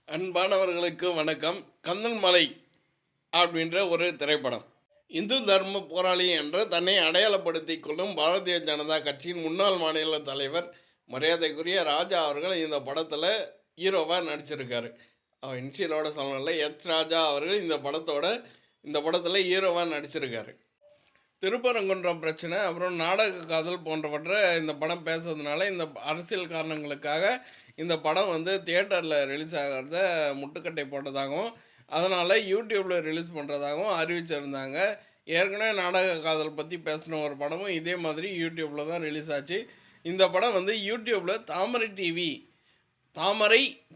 அன்பானவர்களுக்கு வணக்கம். கந்தன் மலை அப்படின்ற ஒரு திரைப்படம். இந்து தர்ம போராளி என்று தன்னை அடையாளப்படுத்திக் கொள்ளும் பாரதிய ஜனதா கட்சியின் முன்னாள் மாநில தலைவர் மரியாதைக்குரிய ராஜா அவர்கள் இந்த படத்தில் ஹீரோவாக நடிச்சிருக்காரு. இன்ஷியலோட சொல்லல, ராஜா அவர்கள் இந்த படத்தில் ஹீரோவாக நடிச்சிருக்காரு. திருப்பரங்குன்றம் பிரச்சனை, அப்புறம் நாடக காதல் போன்றவற்றை இந்த படம் பேசுறதுனால இந்த அரசியல் காரணங்களுக்காக இந்த படம் வந்து தியேட்டரில் ரிலீஸ் ஆகிறத முட்டுக்கட்டை போட்டதாகவும், அதனால் யூடியூப்பில் ரிலீஸ் பண்ணுறதாகவும் அறிவிச்சிருந்தாங்க. ஏற்கனவே நாடக காதல் பற்றி பேசின ஒரு படமும் இதே மாதிரி யூடியூப்பில் தான் ரிலீஸ் ஆச்சு. இந்த படம் வந்து யூடியூப்பில் தாமரை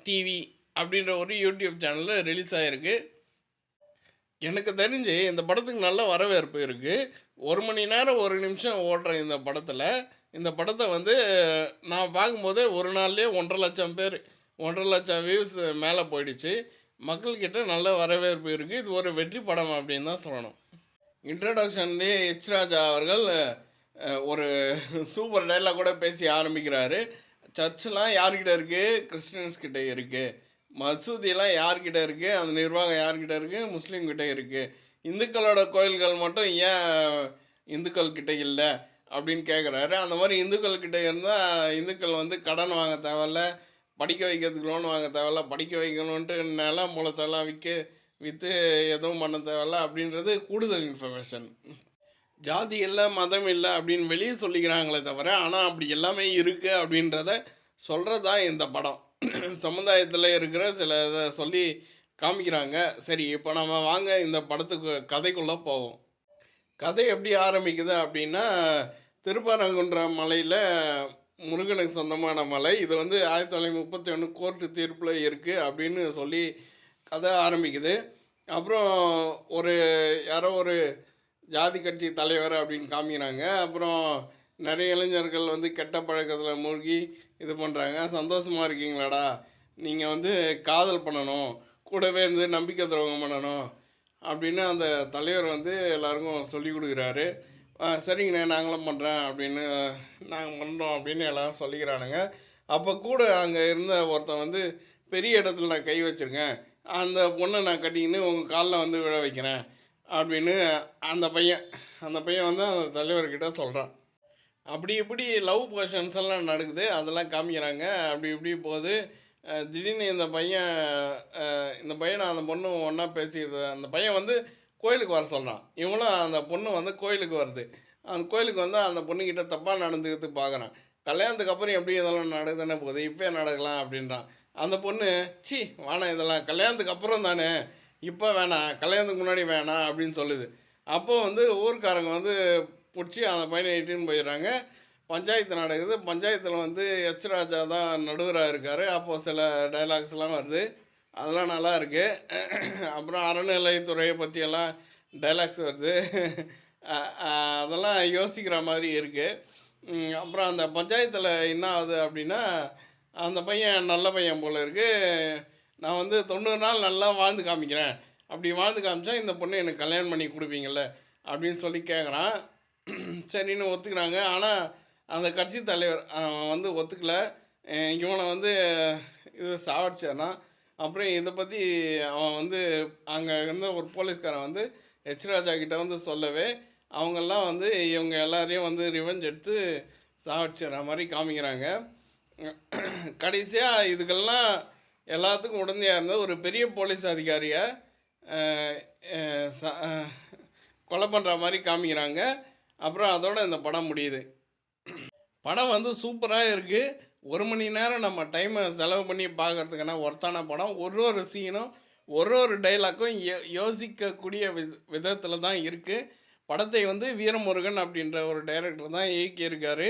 டிவி அப்படின்ற ஒரு யூடியூப் சேனலில் ரிலீஸ் ஆகிருக்கு. எனக்கு தெரிஞ்சு இந்த படத்துக்கு நல்ல வரவேற்பு இருக்குது. 1 மணி நேரம் 1 நிமிஷம் ஓடுற இந்த படத்தை வந்து நான் பார்க்கும்போது ஒரு நாள்லேயே 1,50,000 பேர் 1,50,000 வியூஸ் மேலே போயிடுச்சு. மக்கள்கிட்ட நல்ல வரவேற்பு இருக்குது. இது ஒரு வெற்றி படம் அப்படின்னு தான் சொல்லணும். இன்ட்ரடக்ஷன்லேயே ராஜா அவர்கள் ஒரு சூப்பர் டைலாக் கூட பேசி ஆரம்பிக்கிறாரு. சர்ச்செலாம் யார்கிட்ட இருக்குது? கிறிஸ்டியன்ஸ் கிட்டே இருக்குது. மசூதியெல்லாம் யார்கிட்ட இருக்குது? அந்த நிர்வாகம் யார்கிட்ட இருக்குது? முஸ்லீம்கிட்ட இருக்குது. இந்துக்களோட கோயில்கள் மட்டும் ஏன் இந்துக்கள்கிட்ட இல்லை அப்படின்னு கேட்குறாரு. அந்த மாதிரி இந்துக்கள்கிட்ட இருந்தால் இந்துக்கள் வந்து கடன் வாங்க தேவையில்ல, படிக்க வைக்கிறதுக்கு லோன் வாங்க தேவையில்ல, படிக்க வைக்கணுன்ட்டு நிலம் மூலத்தெல்லாம் விற்று எதுவும் பண்ண தேவையில்ல அப்படின்றது கூடுதல் இன்ஃபர்மேஷன். ஜாதி இல்லை, மதம் இல்லை அப்படின்னு வெளியே சொல்லிக்கிறாங்களே தவிர, ஆனால் அப்படி எல்லாமே இருக்குது அப்படின்றத சொல்கிறது தான் இந்த படம். சமுதாயத்தில் இருக்கிற சில இதை சொல்லி காமிக்கிறாங்க. சரி, இப்போ நம்ம வாங்க இந்த படத்துக்கு கதைக்குள்ளே போவோம். கதை எப்படி ஆரம்பிக்குது அப்படின்னா, திருப்பரங்குன்றம் மலையில் முருகனுக்கு சொந்தமான மலை. இது வந்து 1931 கோர்ட்டு தீர்ப்பில் இருக்குது அப்படின்னு சொல்லி கதை ஆரம்பிக்குது. அப்புறம் யாரோ ஒரு ஜாதி கட்சி தலைவர் அப்படின்னு காமிக்கிறாங்க. அப்புறம் நிறைய இளைஞர்கள் வந்து கெட்ட பழக்கத்தில் மூழ்கி இது பண்ணுறாங்க. சந்தோஷமாக இருக்கீங்களாடா, நீங்கள் வந்து காதல் பண்ணணும், கூடவே இருந்து நம்பிக்கை துரோகம் பண்ணணும் அப்படின்னு அந்த தலைவர் வந்து எல்லாருக்கும் சொல்லி கொடுக்குறாரு. சரிங்கண்ணே, நாங்களும் பண்ணுறேன் அப்படின்னு, நாங்கள் பண்ணுறோம் அப்படின்னு எல்லோரும் சொல்லிக்கிறானுங்க. அப்போ கூட அங்கே இருந்த ஒருத்தன் வந்து, பெரிய இடத்துல நான் கை வச்சுருக்கேன், அந்த பொண்ணை நான் கட்டிக்கின்னு உங்கள் காலில் வந்து விழ வைக்கிறேன் அப்படின்னு அந்த பையன் வந்து அந்த தலைவர்கிட்ட சொல்கிறான். அப்படி இப்படி லவ் போர்ஷன்ஸ் எல்லாம் நடக்குது, அதெல்லாம் காமிக்கிறாங்க. அப்படி இப்படி போகுது. திடீர்னு இந்த பையனை அந்த பொண்ணு ஒன்றா பேசிடுது. அந்த பையன் வந்து கோயிலுக்கு வர சொல்கிறான். இவங்களும் அந்த பொண்ணு வந்து கோயிலுக்கு வருது. அந்த கோயிலுக்கு வந்து அந்த பொண்ணுக்கிட்ட தப்பாக நடந்துக்கிறதுக்கு பார்க்குறான். கல்யாணத்துக்கு அப்புறம் எப்படி இதெல்லாம் நடக்குதுன்னு போகுது, இப்போ நடக்கலாம் அப்படின்றான். அந்த பொண்ணு, சி வேணாம், இதெல்லாம் கல்யாணத்துக்கு அப்புறம் தானே, இப்போ வேணாம், கல்யாணத்துக்கு முன்னாடி வேணாம் அப்படின்னு சொல்லுது. அப்போது வந்து ஊர்க்காரங்க வந்து பிடிச்சி அந்த பையனை இட்டுன்னு போயிடுறாங்க. பஞ்சாயத்து நடக்குது. பஞ்சாயத்தில் வந்து ராஜா தான் நடுவராக இருக்கார். அப்போது சில டைலாக்ஸ்லாம் வருது, அதெல்லாம் நல்லா இருக்குது. அப்புறம் அறநிலைத்துறையை பற்றியெல்லாம் டைலாக்ஸ் வருது. அதெல்லாம் யோசிக்கிற மாதிரி இருக்குது. அப்புறம் அந்த பஞ்சாயத்தில் என்ன ஆகுது அப்படின்னா, அந்த பையன் நல்ல பையன் போல் இருக்குது. நான் வந்து 90 நாள் நல்லா வாழ்ந்து காமிக்கிறேன், அப்படி வாழ்ந்து காமிச்சா இந்த பொண்ணு எனக்கு கல்யாணம் பண்ணி கொடுப்பீங்கள்ல அப்படின்னு சொல்லி கேட்குறான். சரின்னு ஒத்துக்கிறாங்க. ஆனால் அந்த கட்சி தலைவர் வந்து ஒத்துக்கலை. இவனை வந்து இது சாவடிச்சாரான். அப்புறம் இதை பற்றி அவன் வந்து அங்கே இருந்த ஒரு போலீஸ்காரன் வந்து ராஜா கிட்டே வந்து சொல்லவே, அவங்கெல்லாம் வந்து இவங்க எல்லாரையும் வந்து ரிவெஞ்ச் எடுத்து சாவடிச்சிடுற மாதிரி காமிக்கிறாங்க. கடைசியாக இதுக்கெல்லாம் எல்லாத்துக்கும் உடந்தையாக இருந்த ஒரு பெரிய போலீஸ் அதிகாரியை கொலை பண்ணுற மாதிரி காமிக்கிறாங்க. அப்புறம் அதோட இந்த படம் முடியுது. படம் வந்து சூப்பராக இருக்குது. 1 மணி நேரம் நம்ம டைமை செலவு பண்ணி பார்க்குறதுக்கான ஒர்த்தான படம். ஒரு சீனும் ஒரு டைலாக்கும் யோசிக்கக்கூடிய விதத்தில் தான் இருக்குது. படத்தை வந்து வீரமுருகன் அப்படின்ற ஒரு டைரக்டர் தான் இயக்கியிருக்காரு.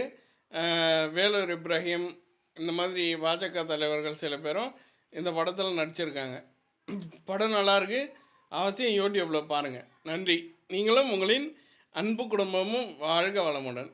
வேலூர் இப்ராஹிம், இந்த மாதிரி பாஜக தலைவர்கள் சில பேரும் இந்த படத்தில் நடிச்சிருக்காங்க. படம் நல்லாயிருக்கு. அவசியம் யூடியூப்பில் பாருங்கள். நன்றி. நீங்களும் உங்களின் அன்பு குடும்பமும் வாழ்க வளமுடன்.